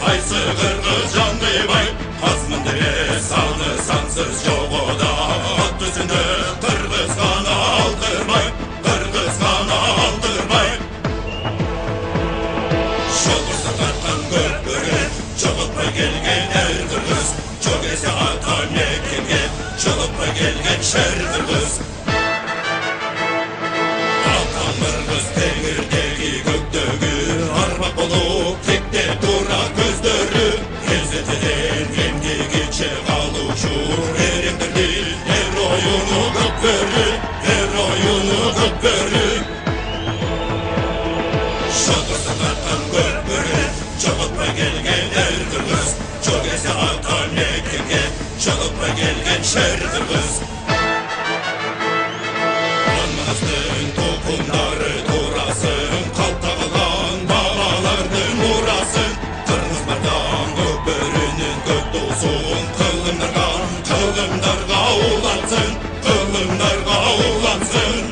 Qaysı qırğız canlıbay Azmındırı sağlı sansız yoğuda At düzünü qırğız qana aldırmay Qırğız qana aldırmay Şolursa tartan gökbürü Çoğutma gelgen er qırğız Çok ese atan mekimge Çoğutma gelgen şer qırğız Atan qırğız tegirdegi göktögü Armak olup tekte dura gözdörü Ezzeteden emdigiçe kaluşur Erimdirdi her oyunu gökbörü Her oyunu gökbörü Şolursa tartan gökbürü Çoğutma gelgen er qırğız Çok ese atan mekimge Çoğutma gelgen şer qırğız Anmazdım topunları turasın Kaltağılan babalardın murasın Kırmız bardan gökbörünün gökdoğusun Kılımlarga ulansın Kılımlarga ulansın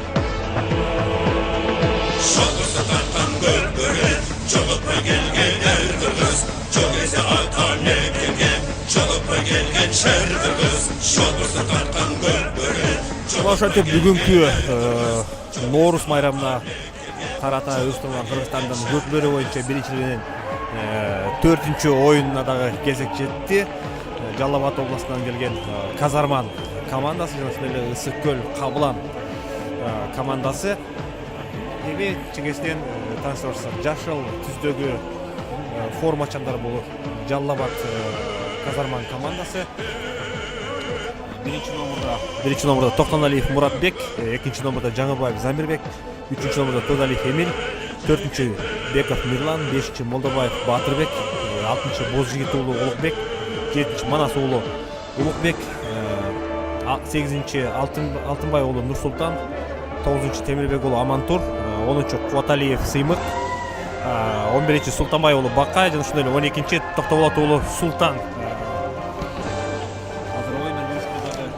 Şolursa tartan gökbörü Çoğutma gelgen er qırğız Çok ese atan mekimge Çoğutma gelgen şer qırğız Şolursa tartan gökbörü Ошентип бүгүнкү Ноорус майрамына карата уюштурулган Кыргызстандын көкбөрү боюнча биринчилигинин 4-чү оюнуна дагы кезек жетти. Жалал Абад областынан келген Казарман командасы жана ошол эле Ысык Көл Кабылан командасы. Эми чегестен тааныштырсак жашыл түздөгү формачандар болуп Жалал Абад Казарман командасы. Birinci номерда Токтоналиев Muratbek, экинчи номерда Жаңыбаев Замирбек, үчүнчү номерда Тодалиев Эмил, төртүнчү Беков Мирлан, бешинчи Молдобаев Батырбек, алтынчы Бозжигит уулу Улукбек, жетинчи Манас уулу Улукбек, сегизинчи Алтынбай уулу Нурсултан, тогузунчу Темирбек уулу Амантур, онунчу Кубаталиев Сыймык, 11-чи Султанбай уулу Бакай, жана ошондой эле 12-чи Токтоболот уулу Султан.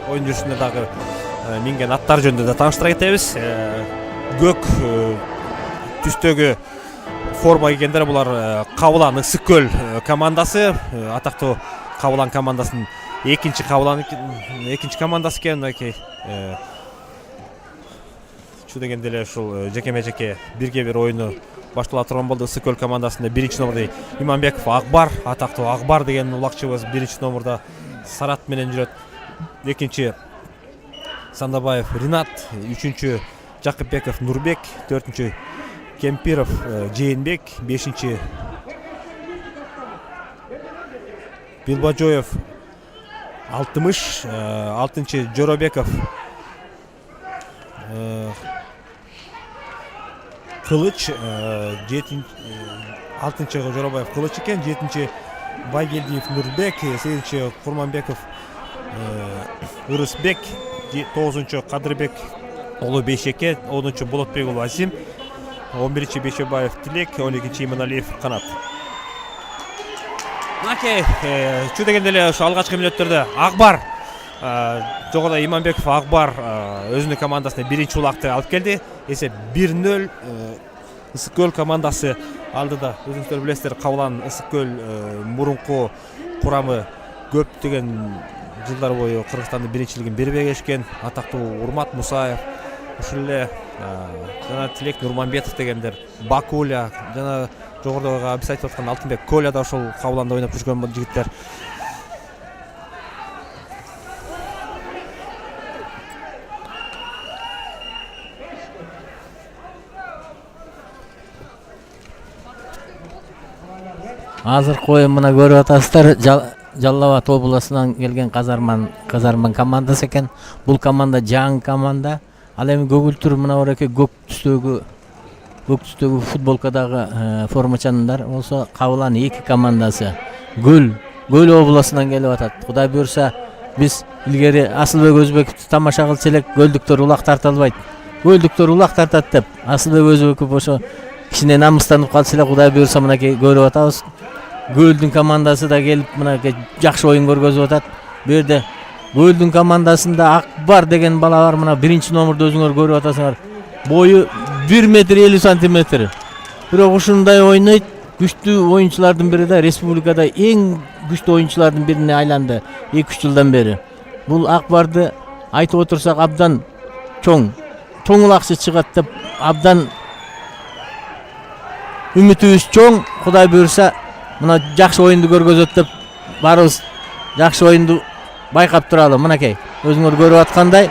Oyun жүрүшүндө дагы минген аттар жөнүндө да тааныштыра кетебиз. Көк түстөгү форма кийгендер булар Кабылан Ысык Көл командасы. Атактуу Кабылан командасынын экинчи командасы экен. Мынакей чу дегенде эле ушул жекеме-жеке бирге-бир oyunu баштала турган болду. Ысык Көл командасында биринчи номерде Иманбеков Акбар, атактуу Акбар деген улакчыбыз биринчи номерда Сарат менен жүрөт. Экинчи Сандабаев Ринат, үчүнчү Жакыпбеков Нурбек, төртүнчү Кемпиров Жээнбек, бешинчи Билбажоев Алтымыш, алтынчы Жоробеков Кылыч, алтынчы Жоробаев Кылыч экен, жетинчи Байгелдиев Нурбек, сегизинчи Курманбеков Ырысбек, 9-чу Кадырбек уулу Бейшеке, 10-чу Болотбек уулу Азим, 11-чи Бейшебаев Тилек, 12-чи Иманалиев Канат. Мынакей чу дегенде эле ошо алгачкы мүнөттөрдө Акбар, жогоруда Иманбеков Акбар өзүнүн командасына биринчи улакты алып келди. Эсеп 1-0. Ысык Көл командасы алдыда. Өзүңүздөр билесиздер, Кабылан Ысык Көл мурунку курамы көптөгөн жылдар бою Кыргызстандын биринчилигин бербей келишкен. Атактуу Урмат Мусаев, ушул эле жана Тилек Нурманбетов дегендер, Бакуля, жана жогоруда биз айтып аткан Алтынбек Коля да ошол Кабыланда ойноп жүргөн жигиттер. Азыркы оюн мына көрүп атасыздар. Жалал Абад областынан келген Казарман командасы экен. Бул команда жаңы команда. Ал эми көгүлтүр мына ореке көк түстөгү футболкадагы формачандар болсо Кабылан 2 командасы. Гөл областынан келип атат. Кудай буйрса биз илгери Асылбек Өзбековду тамаша кылчу элек, гөлдүктөр улак тарта албайт. Гөлдүктөр улак тартат деп Асылбек Өзбеков ошо кичине намыстанып калса эле, Кудай буйрса мынакей көрүп атабыз. Гөлдүн командасы да келип мынакей жакшы оюн көргөзүп атат. Бу жерде Гөлдүн командасында Акбар деген бала бар, мына биринчи номерде өзүңөр көрүп атасыңар. Бою 1 метр 50 сантиметр. Бирок ушундай ойнойт. күчтүү оюнчулардын бири да, республикада эң күчтүү оюнчулардын бирине айланды 2-3 жылдан бери. Бул Акбарды айтып отурсак абдан чоң улакчы чыгат деп абдан үмүтүбүз чоң. Кудай буйрса мына жакшы оюнду көргөзөт деп барыбыз жакшы оюнду байкап туралы. Мынакей өзүңөр көрүп аткандай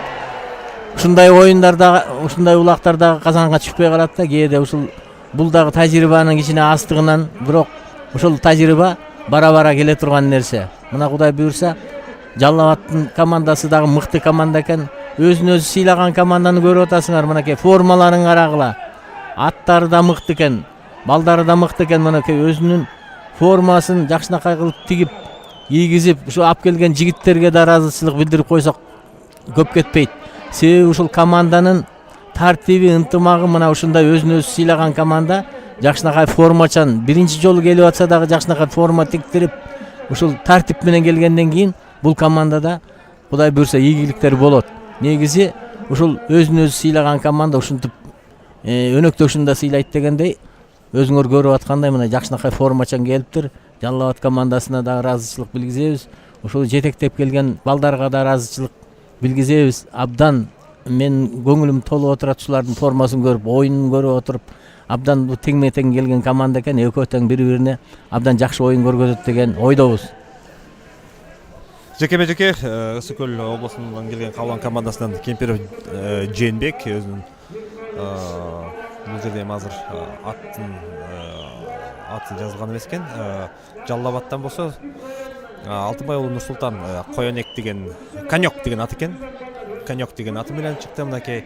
ушундай оюндарда, ушундай улактарда казанга түшпөй калат да. Кээде ушул бул дагы тажрыйбанын кичине аздыгынан, бирок ушул тажрыйба бара-бара келе турган нерсе. Мына Кудай буйрса Жалал Абадтын командасы дагы мыкты команда экен. Өзүн өзү сыйлаган команданы көрүп атасыңар. Мынакей формаларын карагыла. Аттары да мыкты экен, балдары да мыкты экен. Мынакей өзүнүн формасын жакшынакай кылып тигип, кийгизип, ушу алып келген жигиттерге да ыраазычылык билдирип койсок көп кетпейт. Себеби ушул команданын тартиби, ынтымагы, мына ушундай өзүн өзү сыйлаган команда жакшынакай формачан, биринчи жолу келип атса дагы жакшынакай форма тиктирип, ушул тартип менен келгенден кийин бул командада Кудай буйрса ийгиликтер болот. Негизи ушул өзүн өзү сыйлаган команда ушинтип өнөктөшүн да сыйлайт дегендей, өзүңөр көрүп аткандай мына жакшынакай формачан келиптир. Жалал Абад командасына да ыраазычылык билгизебиз. Ушул жетектеп келген балдарга да ыраазычылык билгизебиз. Абдан мен көңүлүм толуп отурат ушулардын формасын көрүп, оюнун көрүп отуруп. Абдан бул тең-тең келген команда экен, экөө тең бири-бирине абдан жакшы оюн көргөзөт деген ойдобуз. Жеке Ысык Көл облусунан келген Кабылан командасынан Кемпиров Жээнбек өзүнүн бул жерде эми азыр аты жазылган эмес экен. Жалал Абадтан болсо Алтынбай уулу Нурсултан Коёнек деген Конек деген аты экен. Конек деген аты менен чыкты. Мынакей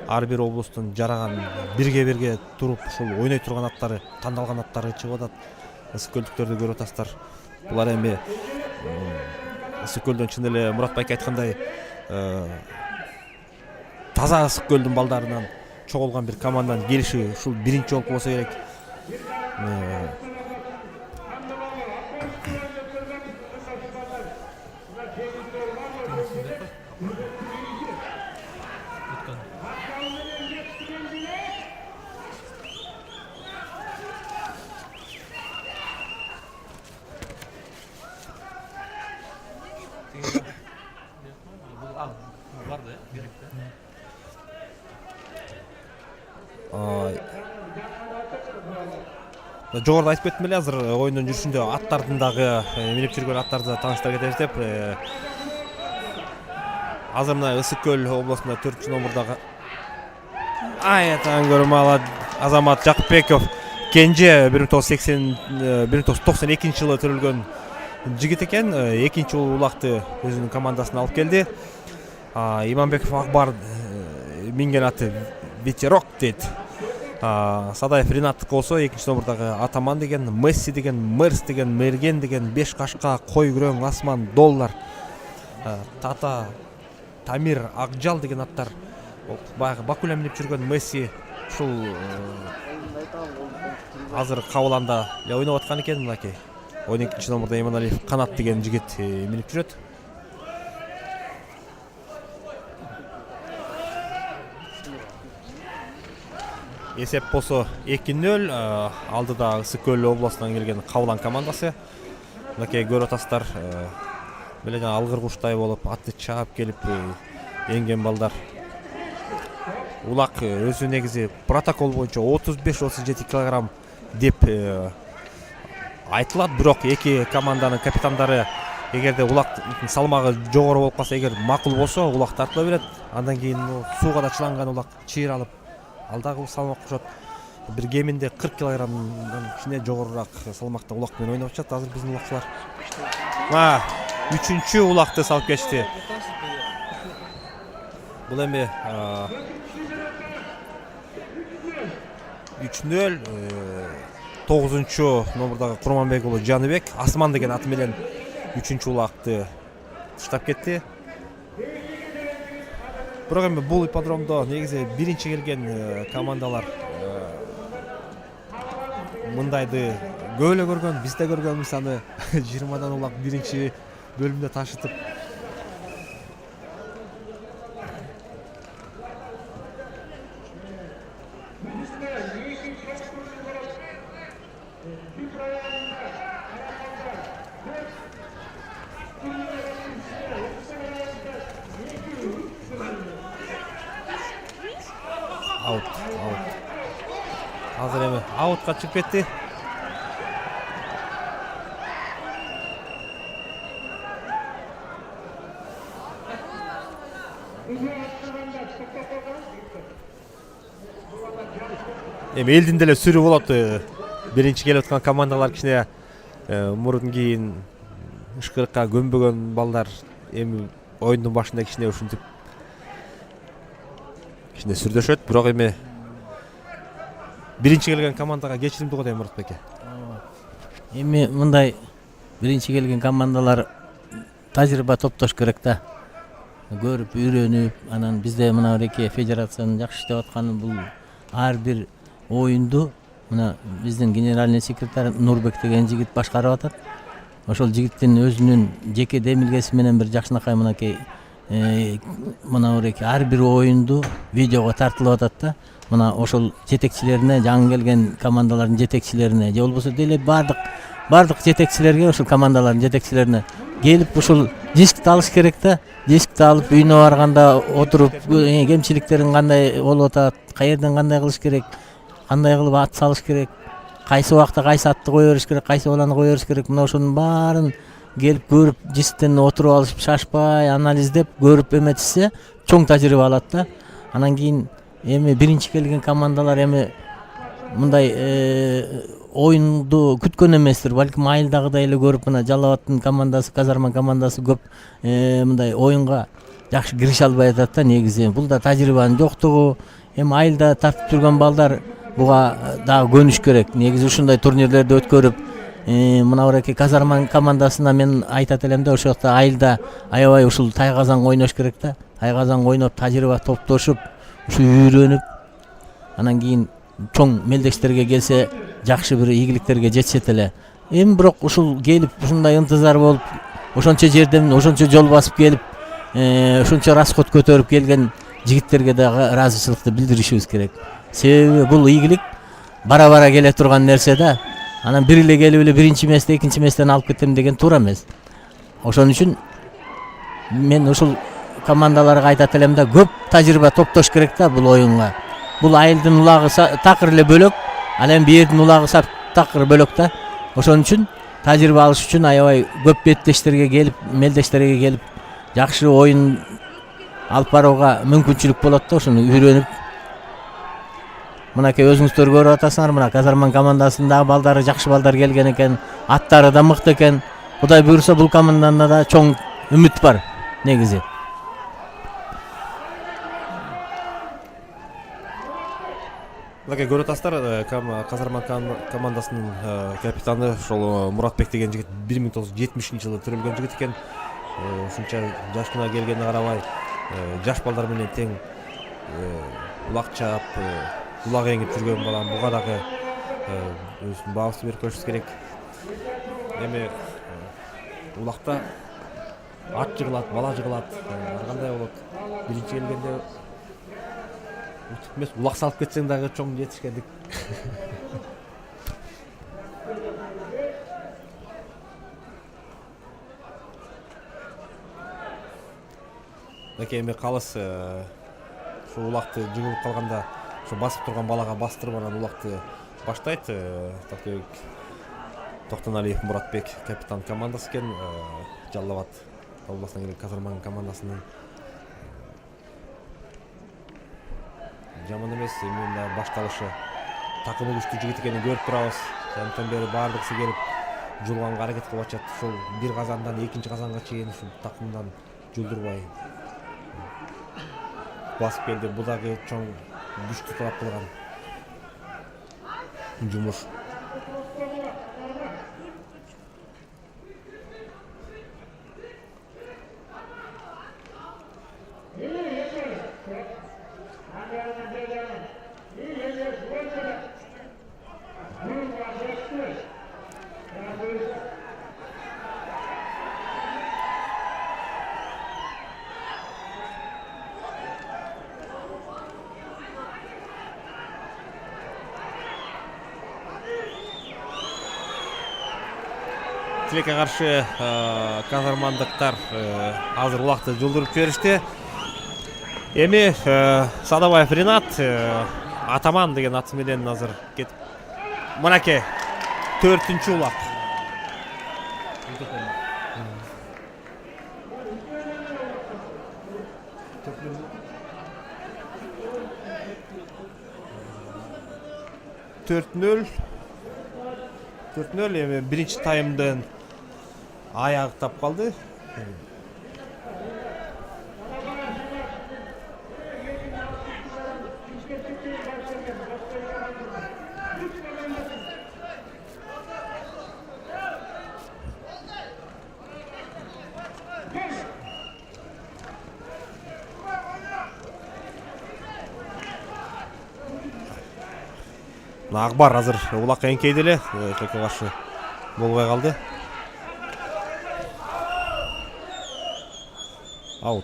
ар бир облустун жараган бирге туруп ушул ойной турган аттары, тандалган аттары чыгып атат. Ысык Көлдүктөрдү көрүп атасыздар. Булар эми Ысык Көлдөн чын эле Мурат байке айткандай таза Ысык Көлдүн балдарынан чогулган бир команданын келиши ушул биринчи жолку болсо керек. Жогоруда айтып кеттим эле, азыр оюндун жүрүшүндө аттардын дагы минип жүргөн аттарды тааныштырып кетебиз деп. Азыр мына Ысык Көл облусунда 4-номурдагы аятан көрмала Азамат Жакыпбеков Кенже 1992 жылы төрөлгөн жигит экен. Экинчи улакты өзүнүн командасына алып келди. Иманбеков Акбар минген аты Ветерок дейт. Садаев Ринаттык болсо экинчи номурдагы Атаман деген, Месси деген, Мерс деген, Мерген деген, Беш кашка, Кой күрөң, Асман, Доллар, Тата, Тамир, Акжал деген аттар. Баягы Бакуля минип жүргөн Месси ушул азыр Кабыланда ойноп аткан экен. Мынакей 12 номурда Иманалиев Канат деген жигит минип жүрөт. Эсеп болсо 2-0. Алдыда Ысык Көл облусунан келген Кабылан командасы. Мынакей көрүп атасыздар. Беле жана алгыр куштай болуп атты чаап келип энген балдар. Улак өзү негизи протокол боюнча 35-37 кг деп айтылат. Бирок эки команданын капитандары эгерде улактын салмагы жогору болуп калса, эгер макул болсо улак тартыла берет. Андан кийин сууга да чыланган улак чыйралып алдагы салмак кошот. Бир кеминде 40 кг-дан кичине жогорураак салмакта улак менен ойноп атышат азыр биздин улакчылар. 3-чү улакты салып кетти. Бул эми 3-0. 9-чу номурдагы Курманбек уулу Жаныбек Асман деген аты менен 3-чү улакты таштап кетти. Бирок эми бул ипподромдо негизи биринчи келген командалар мындайды көп эле көргөн, биз да көргөнбүз аны 20дан улак биринчи бөлүмдө ташытып. азыр эми аутка чыгып кетти. Эми элдин деле сүрү болот. Биринчи келип аткан командалар кичине мурун кийин ышкырыкка көнбөгөн балдар эми оюндун башында кичине ушинтип кичине сүрдөшөт. Бирок эми биринчи келген командага кечиримдүү го дейм Мурат беке. Эми мындай биринчи келген командалар тажрыйба топтош керек да. Көрүп, үйрөнүп, анан бизде мына Реке федерациянын жакшы иштеп атканы бул ар бир оюнду мына биздин генеральный секретарь Нурбек деген жигит башкарып атат. Ошол жигиттин өзүнүн жеке демилгеси менен бир жакшынакай мынакей мына Реке ар бир оюнду видеого тартылып атат да. Мына ошол жетекчилерине, жаңы келген командалардын жетекчилерине же болбосо деле бардык жетекчилерге, ошол командалардын жетекчилерине келип ушул дискти алыш керек да. Дискти алып үйүнө барганда отуруп кемчиликтерин кандай болуп атат, каерден кандай кылыш керек, кандай кылып ат салыш керек, кайсы убакта кайсы атты кое бериш керек, кайсы баланы кое бериш керек, мына ошонун баарын келип көрүп, дисктен отуруп алышып, шашпай анализдеп көрүп эметсе чоң тажрыйба алат да. Анан кийин эми биринчи келген командалар эми мындай оюнду күткөн эместир, балким айылдагыдай эле көрүп, мына Жалал Абадтын командасы, Казарман командасы көп мындай оюнга жакшы кирише албай атат да негизи. Бул да тажрыйбанын жоктугу. Эми айылда тартып жүргөн балдар буга дагы көнүш керек. Негизи ушундай турнирлерди өткөрүп, мына Реке Казарман командасына мен айтат элем да, ошол жакта айылда аябай ушул тайказан ойнош керек да. Тайказан ойноп, тажрыйба топтошуп, ушу үйрөнүп, анан кийин чоң мелдештерге келсе жакшы бир ийгиликтерге жетишет эле. Эми бирок ушул келип ушундай ынтызар болуп, ошончо жерден ошончо жол басып келип, ошончо расход көтөрүп келген жигиттерге дагы ыраазычылыкты билдиришибиз керек. Себеби бул ийгилик бара-бара келе турган нерсе да. Анан бир эле келип эле биринчи месте, экинчи местени алып кетем деген туура эмес. Ошон үчүн мен ушул командаларга айтат элем да, көп тажрыйба топтош керек да бул оюнга. Бул айылдын улагы такыр эле бөлөк, ал эми бээрдин улагы такыр бөлөк да. Ошон үчүн тажрыйба алыш үчүн аябай көп беттештерге келип, мелдештерге келип, жакшы оюн алып барууга мүмкүнчүлүк болот да. Ошону үйрөнүп, мынакей өзүңүздөр көрүп атасыңар, мына Казарман командасындагы балдары жакшы балдар келген экен, аттары да мыкты экен. Кудай буйрса бул командада да чоң үмүт бар негизи. Мынакей көрүп атасыздар, Казарман командасынын капитаны ошол Муратбек деген жигит 1970-жылы төрөлгөн жигит экен. Ушунча жашына келгенине карабай, жаш балдар менен тең улак чаап, улак эңип жүргөн балам. Буга дагы өзүнүн баабызды берип коюшубуз керек. Эми улакта ат жыгылат, бала жыгылат, ар кандай болот. Биринчи келгенде утуп эмес, улак салып кетсең дагы чоң жетишкендик. Мынакей эми калыс ушу улакты жыгылып калганда ушу басып турган балага бастырып анан улакты баштайт. Токтоналиев Муратбек капитан командасы экен. Жалал Абад областынан келген Казарман командасынын жаман эмес, эми мына башталышы такымы күчтүү жигит экенин көрүп турабыз. Жантан бери баардыгысы келип жулганга аракет кылып атышат. Ушул бир казандан экинчи казанга чейин ушул такымдан жулдурбай басып келди. Бул дагы чоң күчтүү талап кылган жумуш. Тилекке каршы казармандыктар азыр улакты жолдуруп жиберишти. Эми Садабаев Ринат Атаман деген аты менен азыр кетип. Мынакей 4-улак. Төрт-нөл эми биринчи таймдын аягы тап калды. Акбар азыр улакка эңкейди эле, чекке каршы болбой калды. Аут.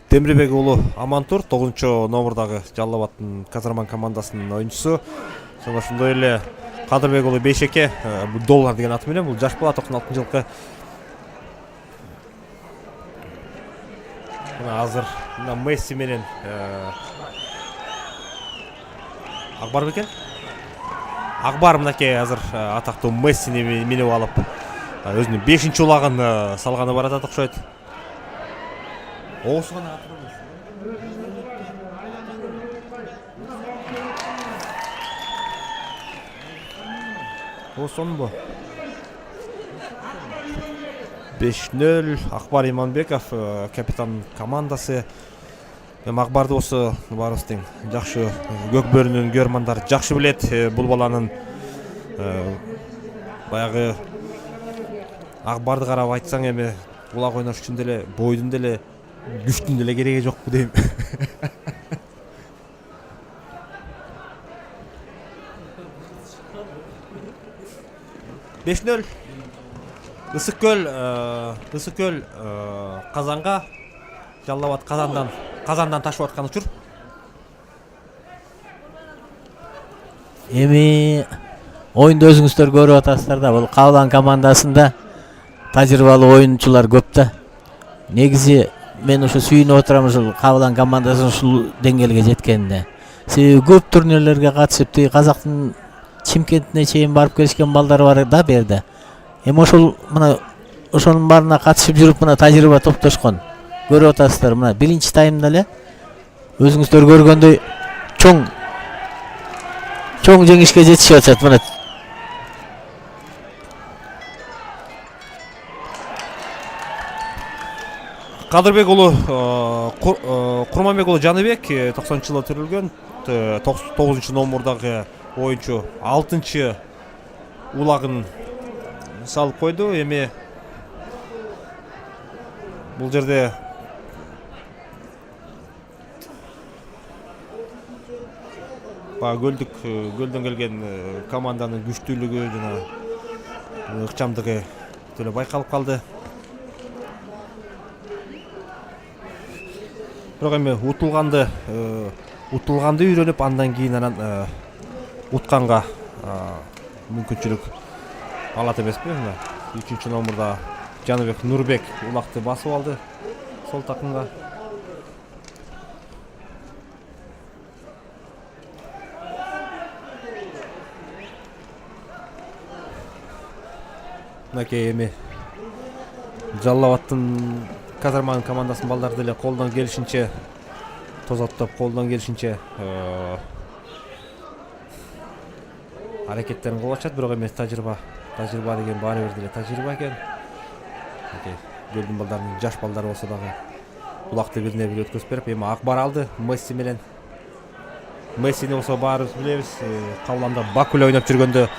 Темирбек уулу Амантур 9-номурдагы Жалал Абадтын Казарман командасынын оюнчусу. Сонун ошондой эле Кадырбек уулу Бейшеке, бул доллар деген аты менен, бул жаш бала 96-жылкы. Мына азыр мына Месси менен Акбар бекен. Акбар мынакей азыр атактуу Мессини минип алып, өзүнүн 5-улагын салганы бар атат окшойт. Оосуган атырабыз. Осонбу. 5-0 Акбар Иманбеков капитан командасы. Акбарды осы барыбыздын жакшы көк бөрүнүн көрмандары жакшы билет. Бул баланын баягы Акбарды карап айтсаң эми улак ойнош үчүн деле бойдун деле күчтүн деле кереги жокпу дейм. 5-0 Ысык көл Казанга, Жалал Абад Казандан ташып аткан учур. Эми оюнду өзүңүздөр көрүп атасыздар да, бул Кабылан командасында тажрыйбалуу оюнчулар көп да. Негизи мен ушу сүйүнүп отурам ушул Кабылан командасынын ушул деңгээлге жеткенине. Себеби көп турнирлерге катышып, Казактын Чимкентине чейин барып келишкен балдар бар да берде. Эми ошол мына ошонун баарына катышып жүрүп мына тажрыйба топтошкон. Көрүп атасыздар, мына биринчи таймда эле өзүңүздөр көргөндөй чоң жеңишке жетишип атат. Мына Кадырбек уулу Курманбек уулу Жаныбек 90-жылы төрөлгөн, 9-номурдагы оюнчу 6-улагын салып койду. Эми бул жерде гөлдөн келген команданын күчтүүлүгү жана ыкчамдыгы деле байкалып калды. Бирок эми утулганды үйрөнүп, андан кийин анан утканга мүмкүнчүлүк алат эмеспи? 3-номурда Жаныбек Нурбек улакты басып алды сол такымга. Мынакей эми Жалал Абадтын Казарман командасынын балдары деле колдон келишинче тозоттоп, колдон келишинче аракеттерин кылып атышат. Бирок эми тажрыйба деген баары бир деле тажрыйба экен. Гөлдүн балдарынын жаш балдары болсо дагы улакты бирине бири өткөзүп берип, эми Акбар алды Месси менен. Мессини болсо баарыбыз билебиз, Кабыланда Бакуле ойноп жүргөндө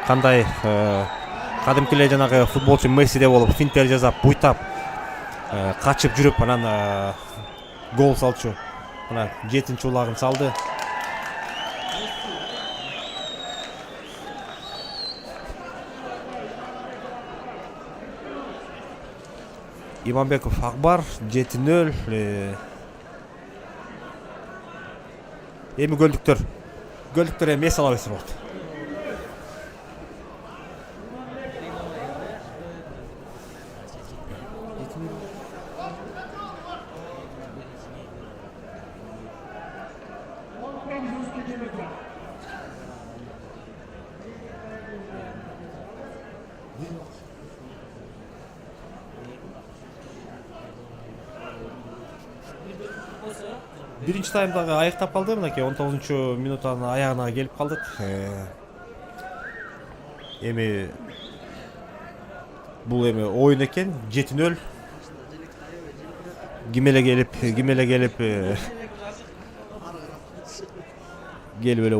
кандай кадимки эле жанагы футболчу Мессиде болуп, финттер жасап, буйтап, качып жүрүп, анан гол салчу. Мына 7-улагын салды. Иманбеков Акбар 7-0. Эми гөлдүктөр эми эс ала берсе болот. Биринчи таймдагы аяктап калды. Мынакей 19-минуттан аягына келип калдык. Эми бул эми оюн экен. 7-0. Кимеле келип келип эле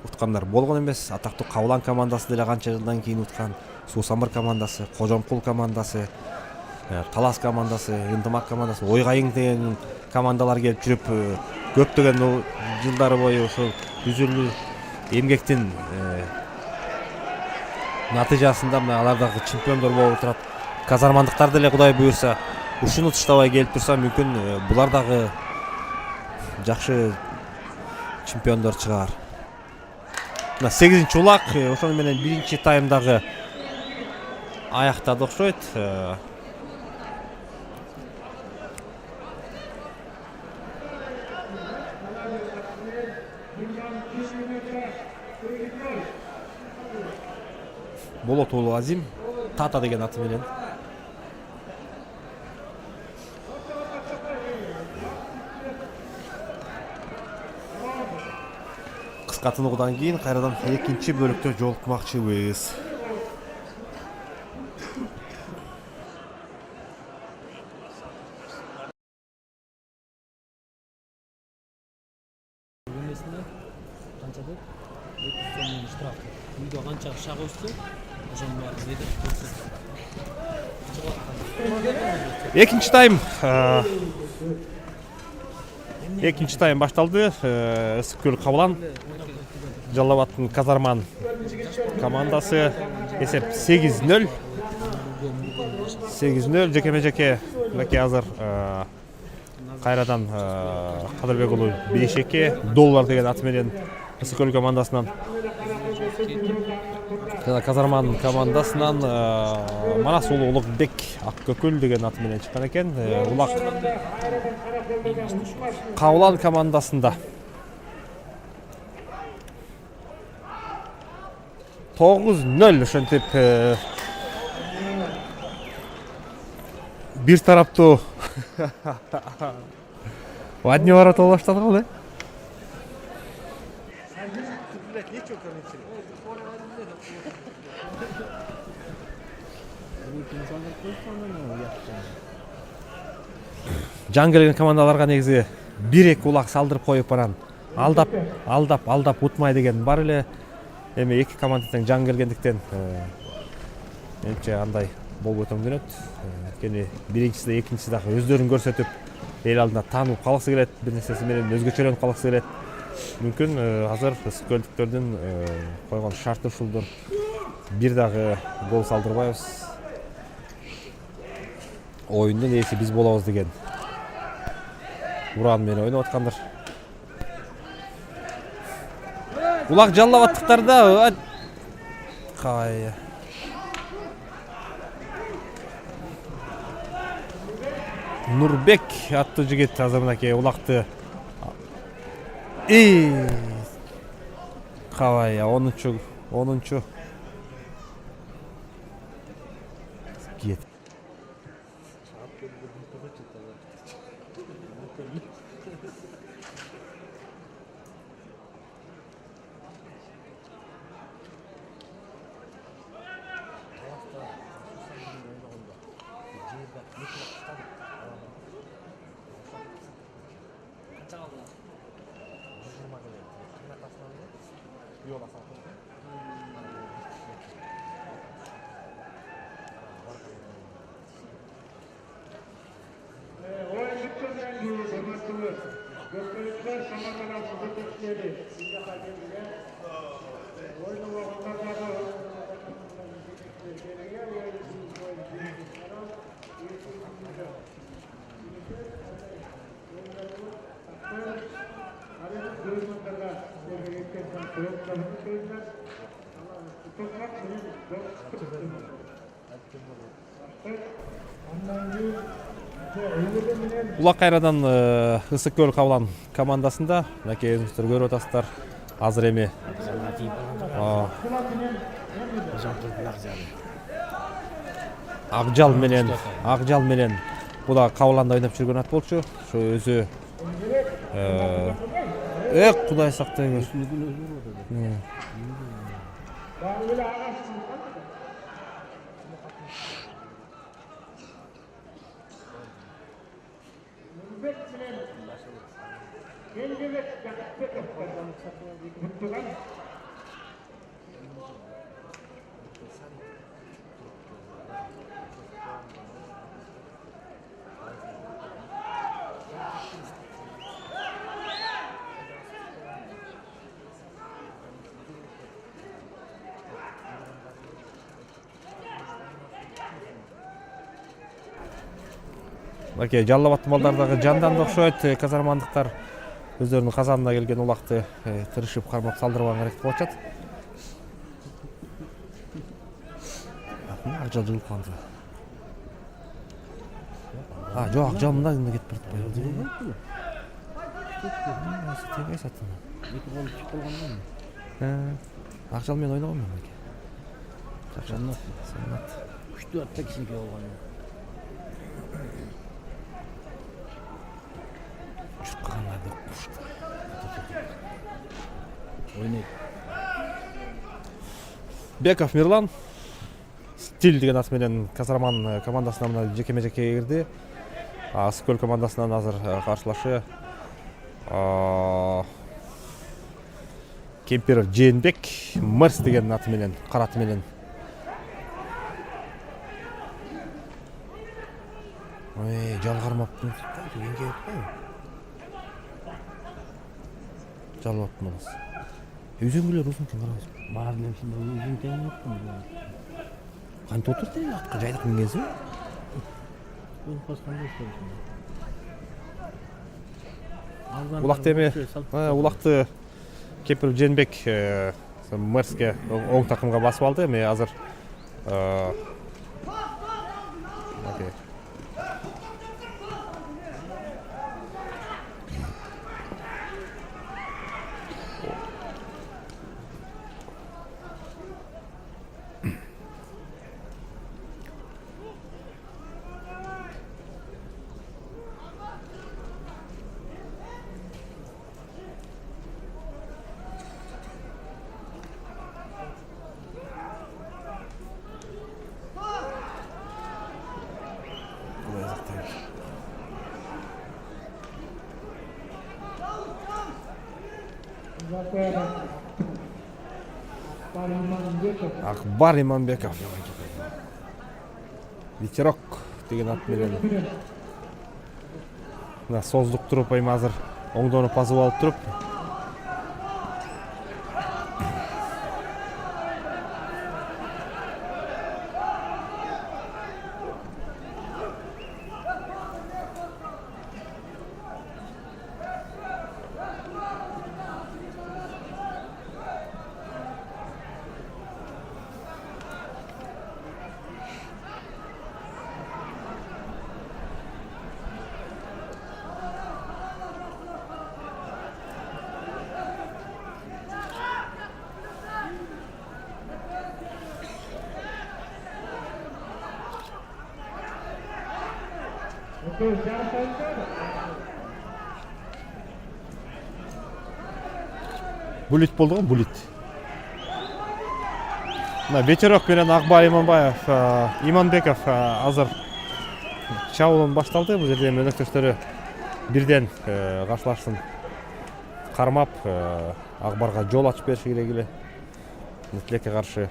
уткандар болгон эмес. Атактуу Кабылан командасы деле канча жылдан кийин уткан. Суу Самыр командасы, Кожомкул командасы, Талас командасы, Ынтымак командасы, Ойгайың деген командалар келип жүрүп, көптөгөн жылдары бою ошол түзүлүү эмгектин натыйжасында мына алар дагы чемпиондор болуп турат. Казармандыктар деле Кудай буюрса ушуну тыштабай келип турса, мүмкүн булар дагы жакшы чемпиондор чыгаар. Мына 8-улак, ошону менен биринчи таймдагы аяктады окшойт. Болотуулу Азим Тата деген аты менен. Кыска тынуудан кийин кайрадан экинчи бөлүктө жолукмакчыбыз. Үйдө канча шаг өстү, ошонун баарын эдеп Экинчи тайм башталды. Ысык-Көл Кабылан Жалал Абадтын Казарман командасы эсеп 8-0. 8-0 жекеме-жеке. Мынакей азыр кайрадан Кадырбек уулу Бейшеке доллар деген аты менен Ысык-Көл командасынан, Казарман командасынан Манас уулу Улукбек Аккөкүл деген аты менен чыккан экен. Улак Кабылан командасында 9-0 ошентип бир тараптуу Вадни воротол баштады го, Жан келген командаларга негизи 1-2 улак салдырып коюп баран. Алдап утмай деген бар эле. Эми эки команда тең жан келгендиктен менче андай болуп өтөңдөнөт. Анткени биринчиси да экинчиси дагы өздөрүн көрсөтүп, эл алдында таанылып калгысы келет, бир нерсеси менен өзгөчөлөнүп калгысы келет. Мүмкүн азыр Ысык-Көлдүктөрдүн койгон шарты ушулдур. Бир дагы гол салдырбайбыз. Оюндун ээси биз болобуз деген уран менен ойноп аткандар. Улак Жалал Абадтыктарда кай Нурбек аттуу жигит азыр мынакей улакты кабай 10-чу кет. Улак кайрадан Ысык көл Кабылан командасында мынакей өзүңүздөр көрүп атасыздар. Азыр эми Акжал менен бул да Кабыланда ойноп жүргөн ат болчу. Ошо өзү Кудай сактай берсин. Мынакей Жалал Абад малдардагы жанданды окшойт. Казармандыктар өздөрүнүн казанына келген улакты тырышып кармап салдырбаганга аракет кылып атышат. Акжал жылып калды. Жок, Акжал мында кетип баратпайбы? Тегей саттым. Эки кол чыгып калган. Акжал менен ойногом мен мынакей. Санат. Күчтүү атта кичинекей болгон. Чуркаганларды кушты. Ойнойт. Беков Мирлан Стиль деген ат менен Казарман командасына мына жекеме-жеке кирди. Ысык көл командасынан азыр каршылашы Кемпир Жээнбек Мырс деген аты менен, караты менен. Жалгармаптын. Жалбаптын баласы. Өзүңгүлөр узун тең карабыз. Бар элемсин өзүн тең жоктун. Кантип отурду эле атка жайдык мингенсиң? Ön paskanda istemişim. Улакты эми улакты Кемпир Жээнбек Мырске оң такымга басып алды. Эми азыр Акбар Иманбеков. Ветерок деген ат менен мына создук туруп эми азыр оңдонуп азып алып туруп Булит болду го, булит. Мына Ветерок менен Акбар Иманбеков азыр чабуулун башталды. Бул жерде өнөктөштөрү бирден каршылашсын кармап Акбарга жол ачып бериши керек эле. Тилекке каршы.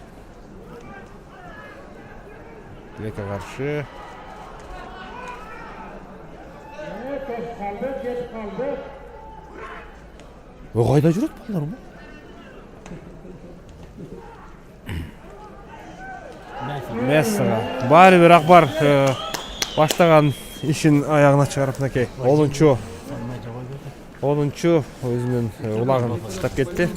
Кайда жүрөт балдарым? Мессага. Баары бир Акбар баштаган ишин аягына чыгарып мынакей 10-чу өзүнүн улагын таштап кетти.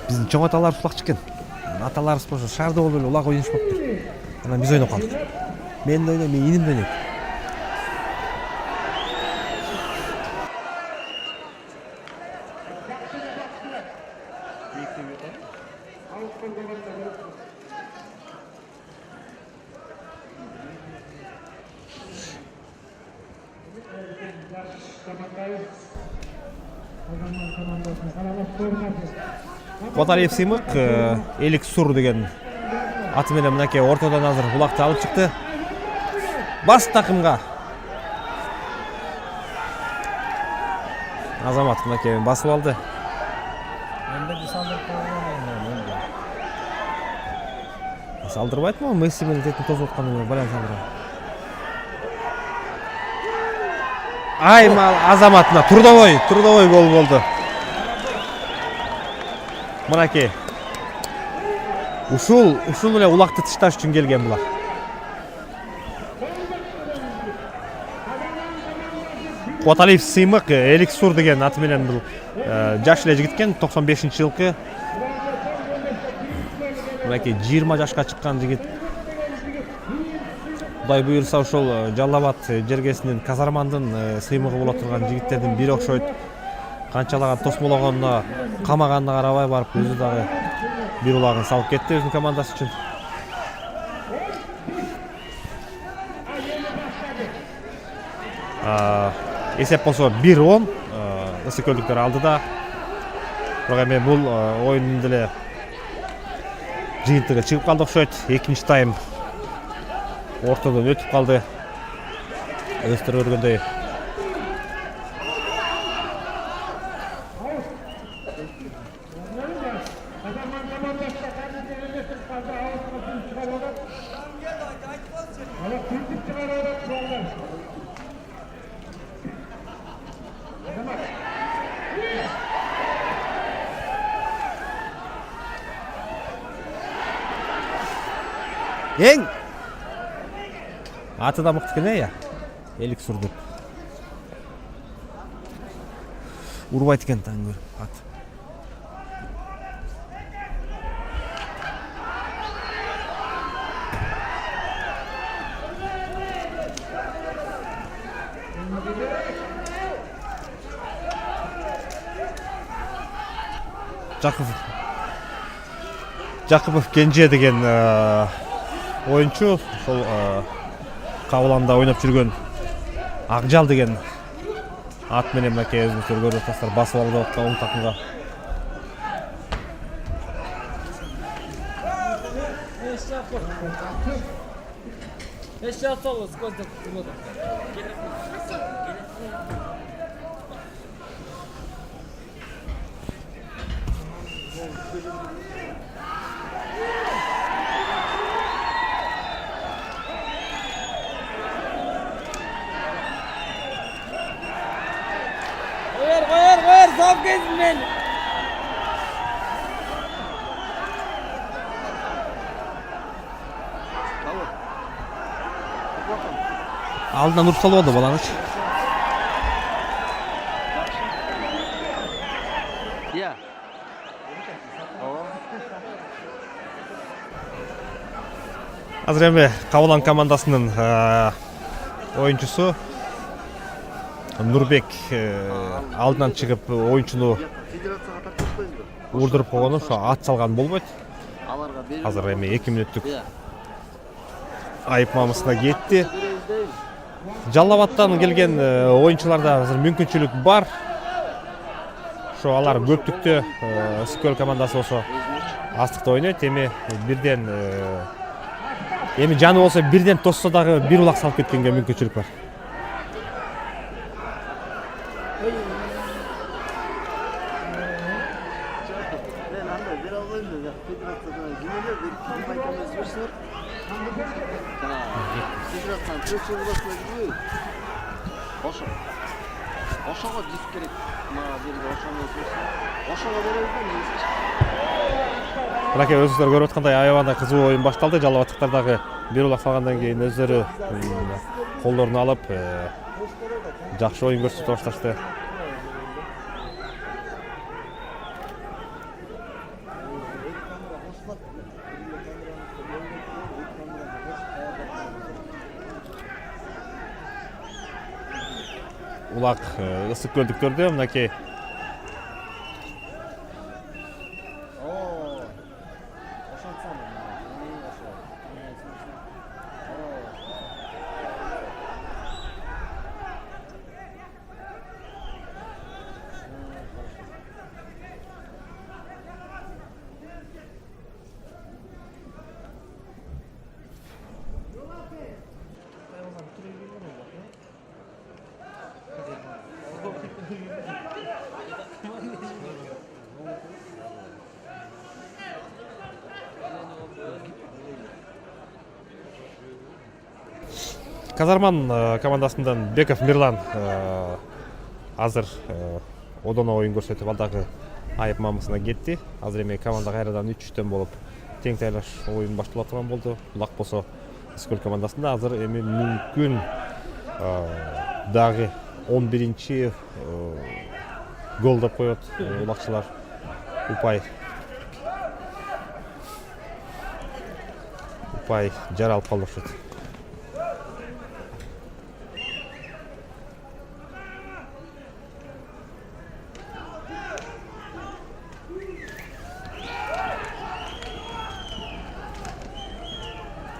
Биздин чоң аталарыбыз улакчы экен. Аталарыбыз болсо шаарда болуп эле улак ойношпоптур. Анан биз ойноп калдык. Мен да ойнойм, менин иним да ойнойт. Куаталиев Сыймык Элик Сур деген аты менен мынакей ортодон азыр улакты алып чыкты. Бас такымга. Азамат мынакей басып алды. Салдырбайт ма? Месси менен тетин тосуп атканы балан салдырат. Ай мал Азаматына трудовой гол болду. Мынакей. Ушул эле улакты тышташ үчүн келген булар. Куаталиев Сыймык Элик Сур деген аты менен бул жаш эле жигит экен, 95-жылкы. Мынакей 20 жашка чыккан жигит. Кудай буйрса ошол Жалал Абад жергесинин казармандын сыймыгы боло турган жигиттердин бири окшойт. Канчалаган тосмологонуна камаганына карабай барып өзү дагы бир улагын салып кетти өзүнүн командасы үчүн. Эсеп болсо 1-10 ысыкөлдүктөр алдыда. Бирок эми бул оюндун деле жыйынтыгы чыгып калды окшойт. Экинчи тайм ортодон өтүп калды. Өстөр көргөндөй. Ең аты да мыкты экен я. Элик Сур деп. Урбайт экен таң көрүп ат. Жакупов Кенже деген оюнчу, ошол Кабыланда ойноп жүргөн Акжал деген ат менен мынакей өзүңүздөр көрүп атасыздар, басып алды оң такымга. Koyar, zam gezin beni. Алдынан уруп салып алды баланыч. Азыр эми Кабылан командасынын оюнчусу Нурбек алдынан чыгып оюнчуну урдуруп койгону, ошо ат салган болбойт. Азыр эми 2 мүнөттүк айып мамысына кетти. Жалал Абадтан келген оюнчуларда азыр мүмкүнчүлүк бар. Ошо алар көптүктө Ысыкөл командасы болсо астыкта ойнойт. Эми бирден жаны болсо бирден тосса дагы бир улак салып кеткенге мүмкүнчүлүк бар. Ошого жип керек. Мага жерге ошону мынакей өзүңүздөр көрүп аткандай аябагандай кызуу оюн башталды. Жалал Абадтыктардагы бир улак салгандан кийин өздөрү колдоруна алып жакшы оюн көрсөтө башташты. Улак ысык көлдүктөрдө мынакей Казарман командасынан Беков Мирлан азыр одоно оюн көрсөтүп алдагы айып мамысына кетти. Азыр эми команда кайрадан 3-3 болуп тең тайлаш оюн баштала турган болду. Улак болсо Ысыкөл командасында азыр эми мүмкүн дагы 11-чи гол деп коет улакчылар. Упай жаралып калды окшойт.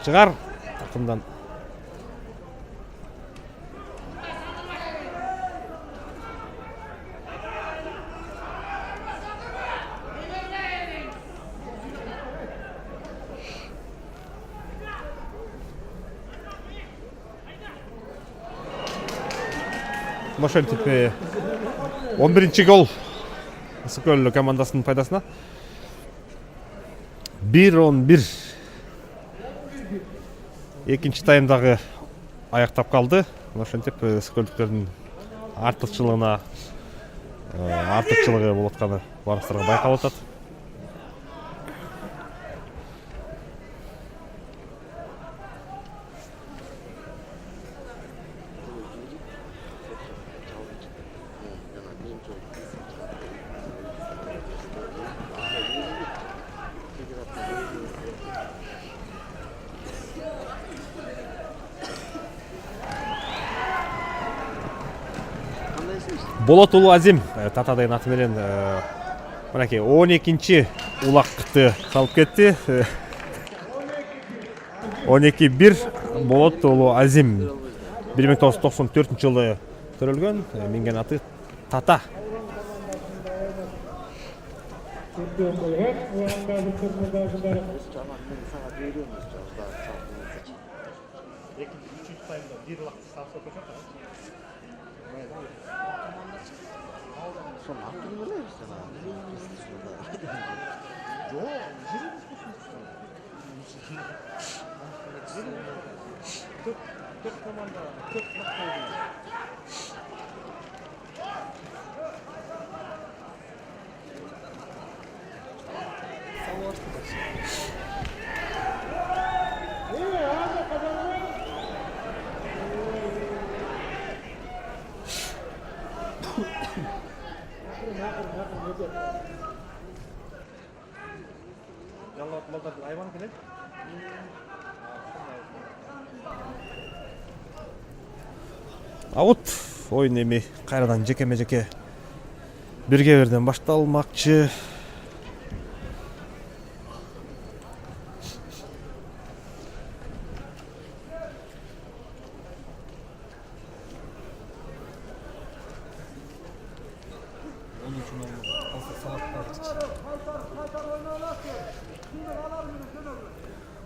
Чыгар такымдан. Ошентип 11-чи гол Ысыкөл командасынын пайдасына. 1-11. Экинчи таймдагы аяктап калды. Ошентип Ысыкөлдүктөрдүн артыкчылыгы болуп атканы барыстарга байкалып атат. Болот уулу Азим Тата деген аты менен мынакей 12-чи улакты салып кетти. 12-1 Болот уулу Азим 1994-жылы төрөлгөн. Менин аты Тата. Аут ойын эми кайрадан жекеме-жеке бирге бирден башталмакчы.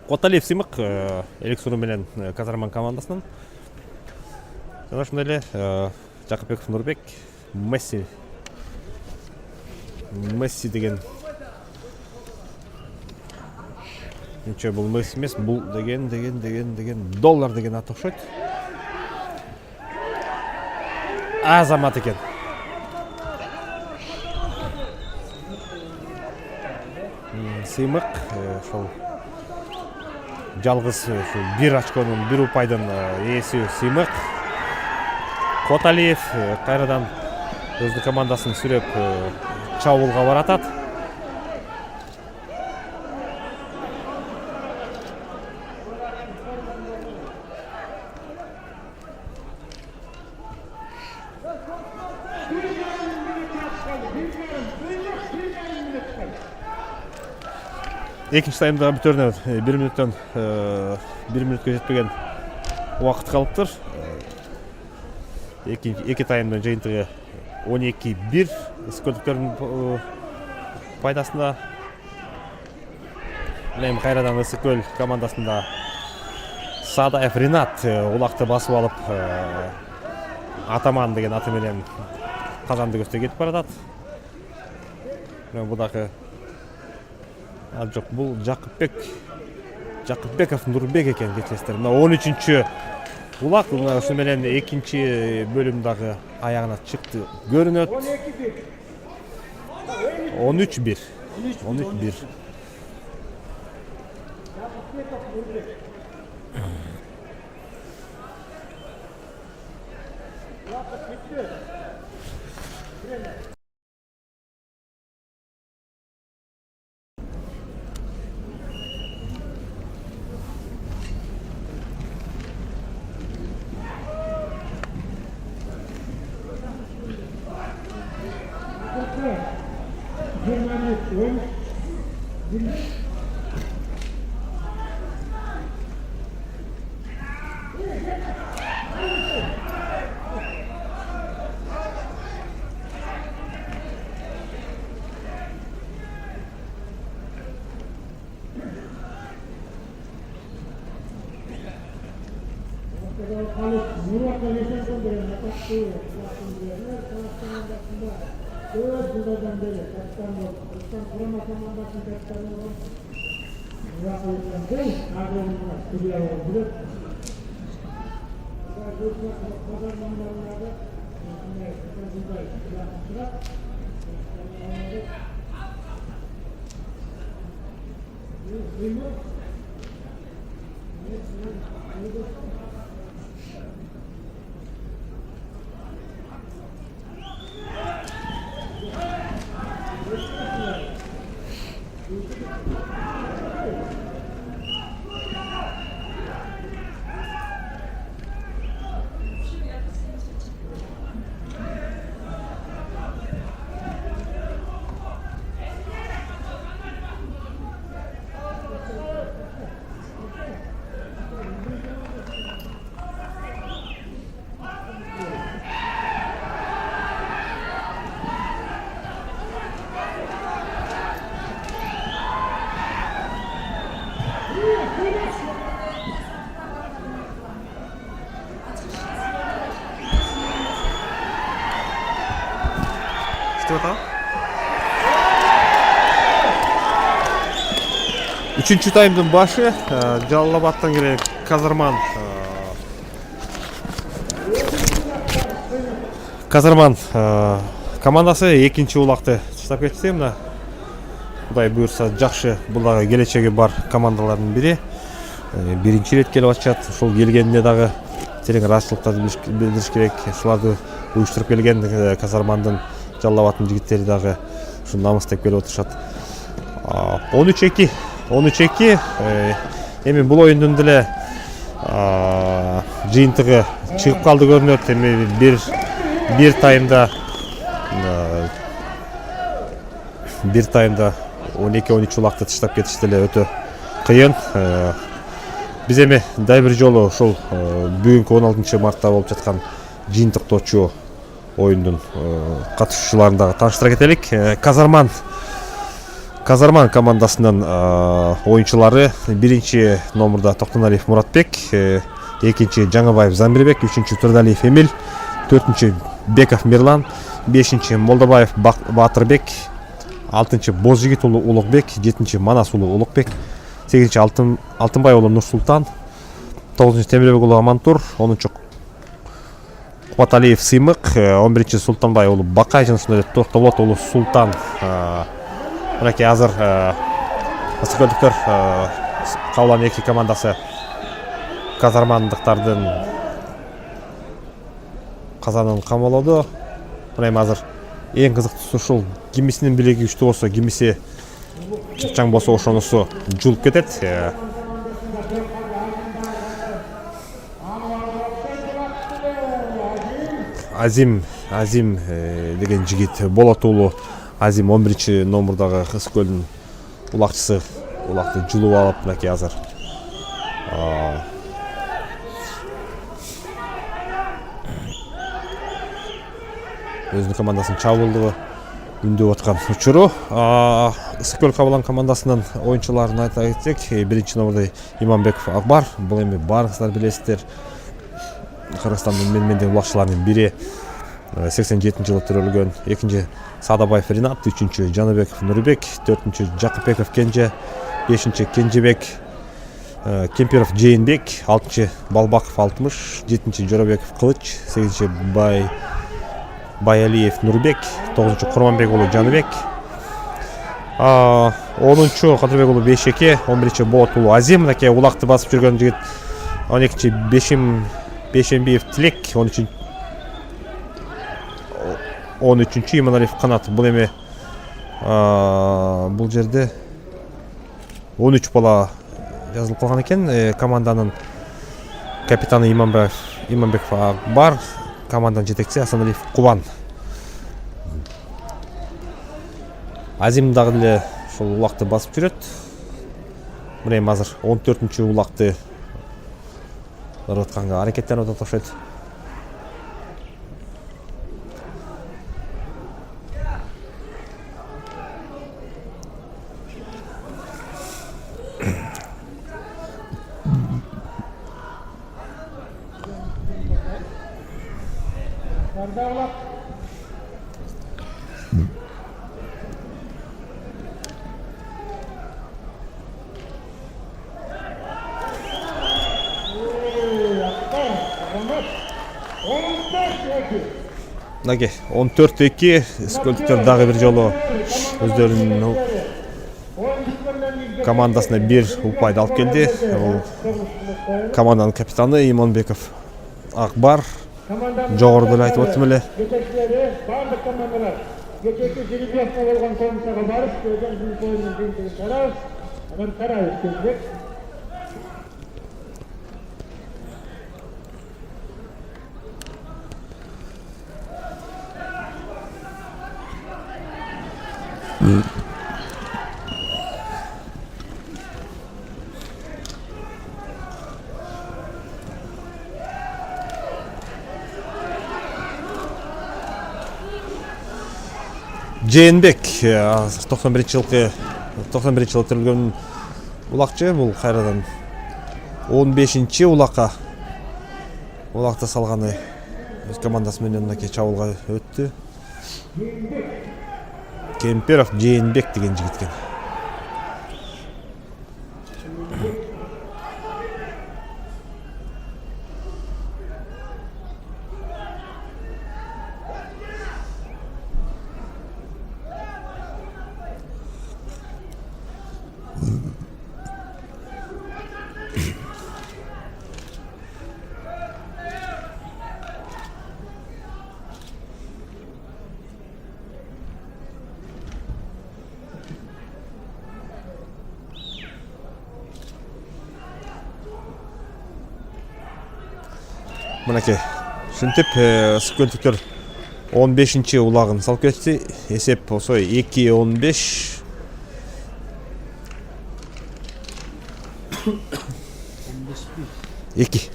Коталиев Симык Элексуру менен Казарман командасынан. Жана ошондой эле Жакыпбеков Нурбек Месси деген нече бул Месси эмес, бул деген доллар деген аты окшойт. Азамат экен. Сыймык ошол жалгыз ушу 1 очконун 1 упайдын ээси Сыймык. Куаталиев кайрадан өзүнүн командасын сүрөп чабуулга баратат. Экинчи таймда бүтөрүнө 1 минуттан 1 минутка жетпеген убакыт калыптыр. Эки таймдын жыйынтыгы 12-1 Ысык-Көлдүктөрдүн пайдасында. Эми кайрадан Ысык-Көл командасында Садаев Ринат улакты басып алып, Атаман деген аты менен Казанды көстө кетип баратат. Бул дагы жок, бул Жакыпбеков Нурбек экен, кетесиздер. Мына 13-чү улак, ошо менен экинчи бөлүм дагы аягына чыкты көрүнөт. 13-1. 13-1. Üçüncü таймдын башы Жалал-Абадтан келген Казарман командасы экинчи улакты таштап кетти. Мына Кудай буйрса жакшы, бул дагы келечеги бар командалардын бири. Биринчи ирет келип атышат. Ошол келгенде дагы терең ыраазычылыктарды билдириш керек. Ушуларды уюштуруп келген Казармандын, Жалал-Абадтын жигиттери дагы ушу намыстап келип отурушат. 13-2. Эми бул оюндун деле жыйынтыгы чыгып калды көрүнөт. Эми бир таймда 12-13 улакты таштап кетиш деле өтө кыйын. Биз эми дагы бир жолу ушул бүгүнкү 16 мартта болуп жаткан жыйынтыктоочу оюндун катышуучуларын дагы тааныштыра кетелик. Казарман командасынын оюнчулары: биринчи номерда Токтоналиев Муратбек, экинчи Жаңыбаев Замирбек, үчүнчү Турдалиев Эмил, төртүнчү Беков Мирлан, бешинчи Молдобаев Батырбек, алтынчы Бозжигит уулу Улукбек, жетинчи Манас уулу Улукбек, сегизинчи Алтынбай уулу Нурсултан, тогузунчу Темирбек уулу Амантур, онунчу Куаталиев Сыймык, 11-чи Султанбай уулу Бакай, жана ошондой эле Тортобот уулу Султан. Мынакей азыр ысыкөлдүктөр кабылан эки командасы казармандыктардын казанын камалоодо. Мына эми азыр эң кызыктуусу ушул кимисинин билеги күчтүү болсо, кимиси чапчаң болсо ошонусу жулуп кетет. Азим деген жигит Болот уулу Азим 11 номурдагы Ысыкөлдүн улакчысы улакты жулуп алып мынакей азыр өзүнүн командасын чабуулдугу үндөп аткан учуру. Ысыкөл кабылан командасынын оюнчуларын айта кетсек, 1 номурда Иманбеков Акбар, бул эми баарыңыздар билесиздер. Кыргызстандын менмендеги улакчыларынын бири. 87-жылы төрөлгөн. Экинчи Садабаев Ринат, 3-чү Жаныбеков Нурбек, 4-чү Жакыпбеков Кенже, 5-чи Кенжебек Кемперов Жээнбек, 6-чы Балбаков Алтымыш, 7-чи Жоробеков Кылыч, 8-чи Байалиев Нурбек, 9-чу Курманбек уулу Жаныбек, 10-чу Кадырбек уулу Бейшеке, 11-чи Болот уулу Азим, мынакей улакты басып жүргөн жигит. 12-чи Бешембиев Тилек, 13-чү Иманалиев Канат. Бул эми бул жерде 13 бала жазылып калган экен. Команданын капитаны Иманбеков Акбар, команданын жетекчиси Асаналиев Кубан. Азим дагы эле ушул улакты басып жүрөт. Мына эми азыр 14-чү улакты ырытканга аракеттенип атат окшойт. Мынакей 14-2 Ысыкөлдүктөр дагы бир жолу өздөрүнүн командасына бир упайды алып келди. Команданын капитаны Иманбеков Акбар. Жогоруда эле айтып өттүм эле. Бардык командалар кечээки Жеребьевка болгон комиссияга барып, өзүнүн коюнун жыйынтыгын карабыз. Анан карайбыз келсек. Жээнбек 91-жылы төрөлгөн улакчы. Бул кайрадан 15-чи улакта салганы өз командасы менен мынакей чабуулга өттү. Кемперов Жээнбек деген жигит экен. Мынакей ушинтип Ысыкөлдүктөр 15-чи улагын салып кетти. Эсеп болсо 2-15. Эки.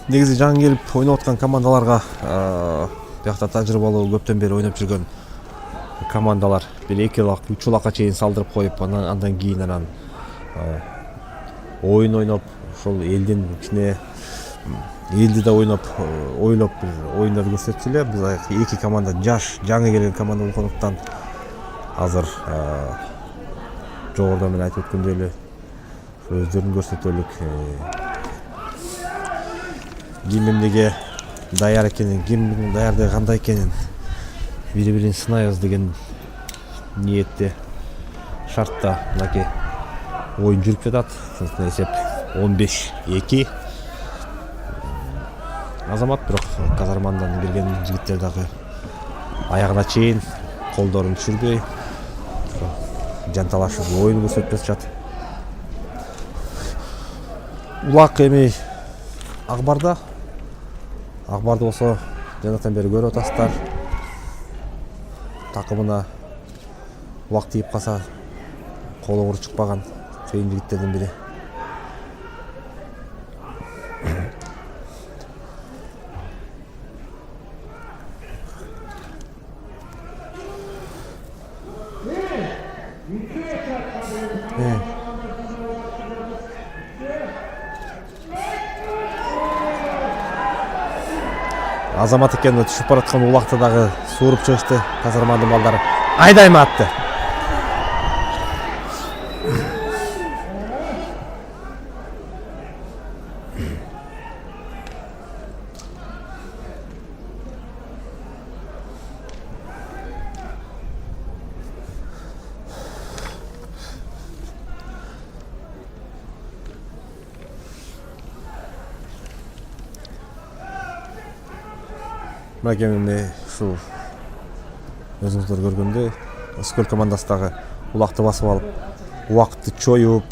негизи жаңы келип ойноп аткан командаларга биякта тажрыйбалуу көптөн бери ойноп жүргөн командалар бир 2 улак 3 улакка чейин салдырып коюп андан кийин оюн ойноп ошол элдин ичине элди да ойлоп бир оюндарды көрсөтсө эле биз 2 команда жаш жаңы келген команда болгондуктан азыр жогоруда мен айтып өткөндөй эле өздөрүн көрсөтөлүк ким эмнеге даяр экенин кимдин даярдыгы кандай экенин бири бирин сынайбыз деген ниетте шартта мынакей оюн жүрүп жатат. Эсеп 15-2. Азамат бирок казармадан келген жигиттер дагы аягына чейин колдорун түшүрбөй жанталашып оюн көрсөтүп жатышат. Улак эми Акбарды болсо жанатан бери көрүп атасыздар. Такымына улак тийип калса колу ооруп чыкпаган кыйын жигиттердин бири. Азамат экени түшүп бараткан улакты дагы сууруп чыгышты казарманын балдары. Айдайма атты. Мына ушул өзүңүздөр көргөндөй Скөл командасы дагы улакты басып алып, убакытты чоюп,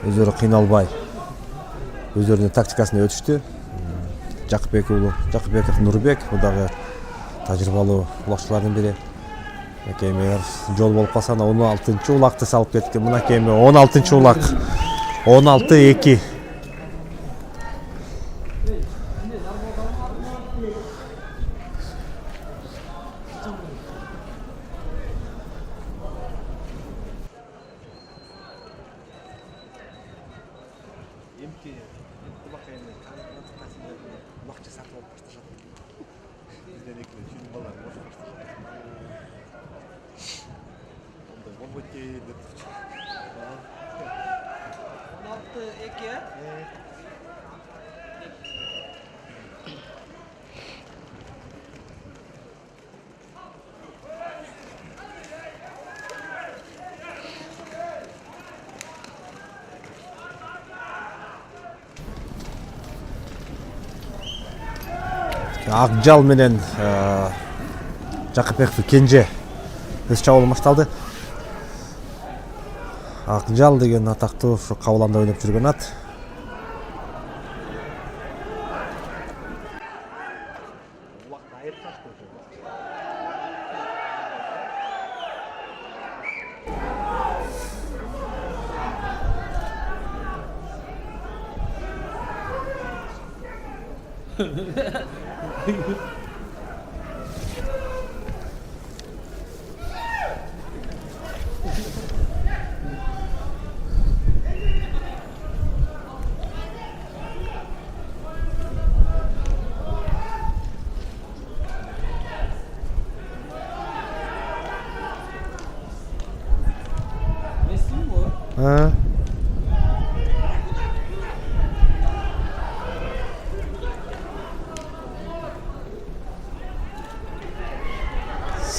өздөрү кыйналбай, өздөрүнүн тактикасына өтүштү. Жакыпбеков Нурбек, бул дагы тажрыйбалуу улакчылардын бири. Эгер жол болуп калса 16-улакты салып кеткен. Мынакей 16-улак. 16-2. Акжал менен Жакыпбеков Кенже өз чабуулу башталды. Акжал деген атактуу ушу Кабыланда ойноп жүргөн ат.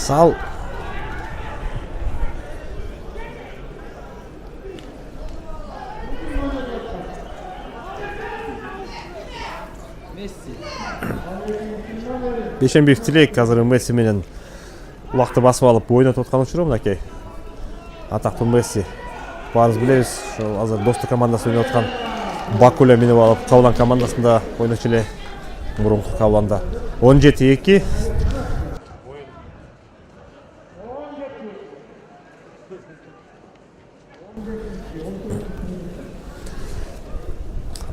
Sal. Бешенбиев Тилек азыр Месси менен улакты басып алып ойнотуп аткан учуру мынакей. Атактуу Месси. Баарыбыз билебиз, ошол азыр достук командасы ойноп аткан Бакуле минип алып Кабылан командасында ойночу эле мурунку Кабыланда 17-2.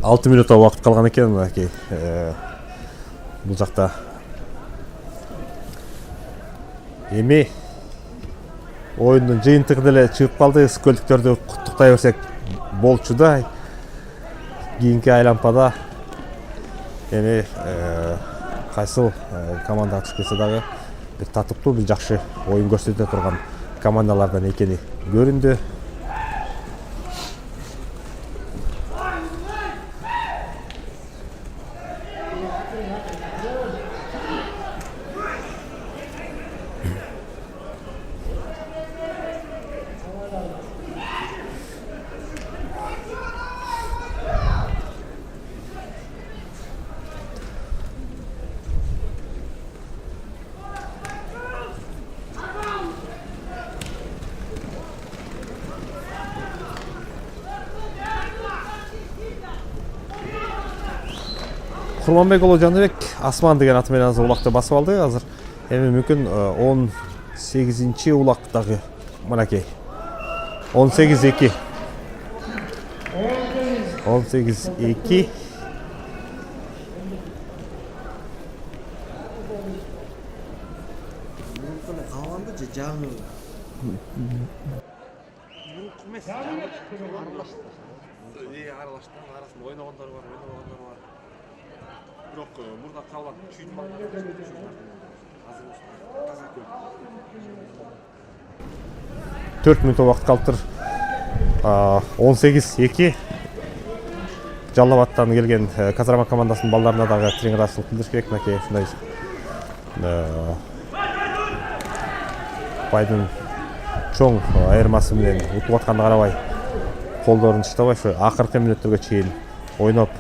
6 минутта убакыт калган экен мынакей. Бул жакта эми оюндун жыйынтыгы деле чыгып калды. Скөлдүктөрдү куттуктай берсек болчу да. Кийинки айлампада эми кайсыл командага түшүп кетсе дагы бир татыктуу, бир жакшы оюн көрсөтө турган командалардан экени көрүндү. Курманбек уулу Жаныбек Асман деген аты менен азыр улакты басып алды. Азыр эми мүмкүн 18-чи улак дагы мынакей. 18-2. 18-2. Бирок мурда калган чүйдү минут убакыт калыптыр. 18-2. Жалал Абадтан келген Казарма командасынын балдарына дагы тренировчулук билдириш керек. Мынакей ушундай байдын чоң айырмасы менен утуп атканына карабай колдорун таштабай ушу акыркы мүнөттөргө чейин ойноп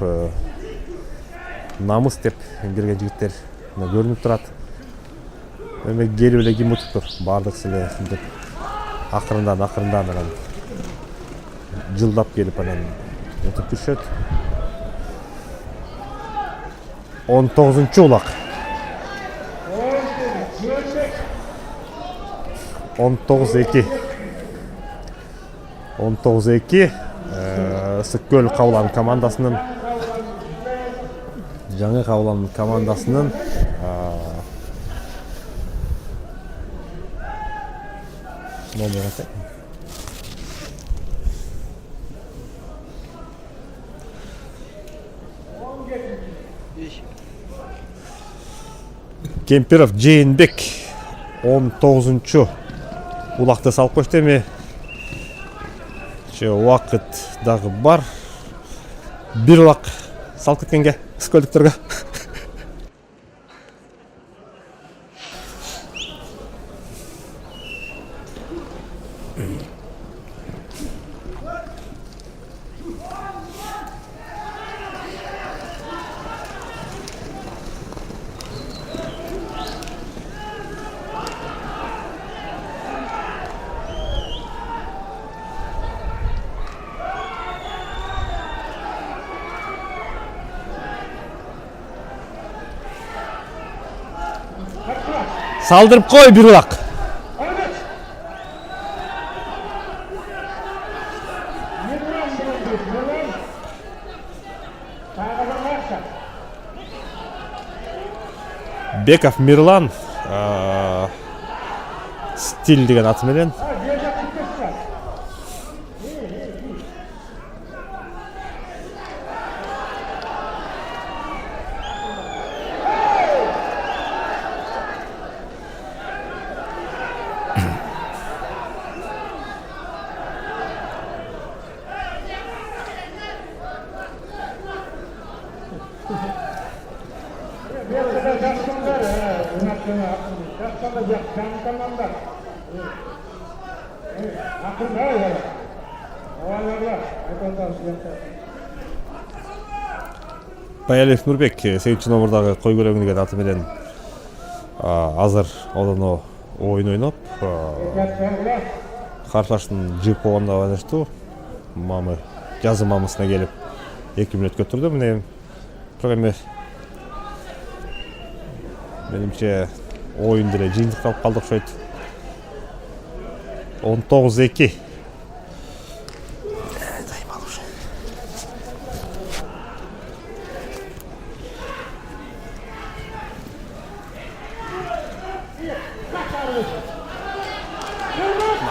намыс деп келген жигиттер көрүнүп турат. Эми келип эле ким утуптур? Бардыксы эле ушинтип акырындан анан жылдап келип анан утуп жүрүшөт. 19-чу улак. 19-2. 19-2. Ысык-Көл Кабылан командасынын жаңы Кабылан командасынын Кемпиров Жээнбек 19-чу улакты салып кошту. Эми убакыт дагы бар. Бир улак салып кеткенге Скөлдүктөргө. Салдырып кой бир улак. Беков Мирлан Стиль деген аты менен. Баялиев Нурбек 8 номердагы кой көрөгү деген аты менен азыр одоно оюн ойноп каршылаштын жыйып болгонуна байланыштуу мамы жазы мамысына келип 2 мүнөт көтүрдү. Мына программа менимче оюн деле жыйынтыкталып калды окшойт. 19-2.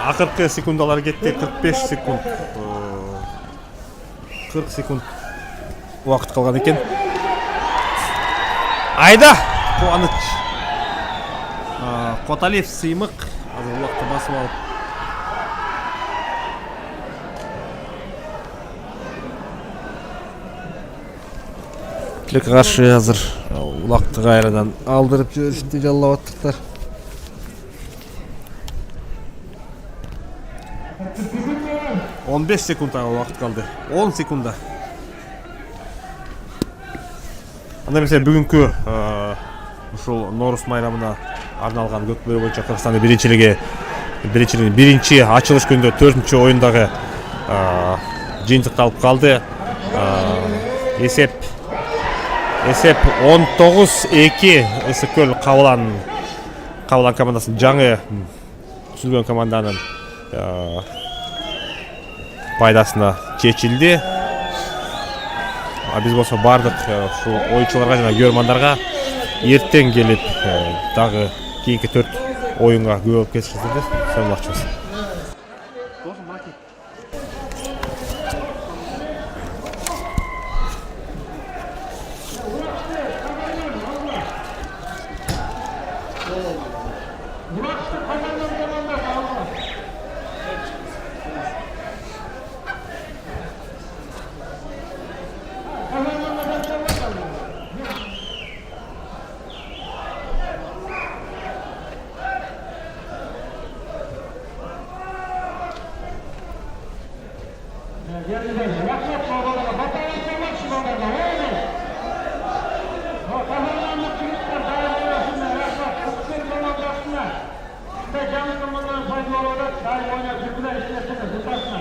Акыркы секундалар кетти. 45 секунд. 40 секунд убакыт калган экен. Айда! Кубаныч. Коталев сыймык. Азыр убакытты басып алып. Тилекке каршы азыр улакты кайрадан алдырып жиберишти жаллап аттыктар. 15 секунд убакыт калды. 10 секунда. Анда эмесе бүгүнкү ушул Норус майрамына арналган көкбөрү боюнча Кыргызстандын биринчилигинин биринчи ачылыш күндө 4-чү оюндагы жыйынтыкталып калды. Эсеп 19-2 Ысык-Көл Кабылан командасынын жаңы түзүлгөн команданын пайдасына чечилди. Биз болсо бардык ушул оюнчуларга жана көрөрмандарга эртең келип дагы кийинки 4 оюнга күбө болуп кетишиңиздерди сурмакчыбыз. Canlı zamanların faydalı olarak daim oynayıp, birbirine işletene, tutasına.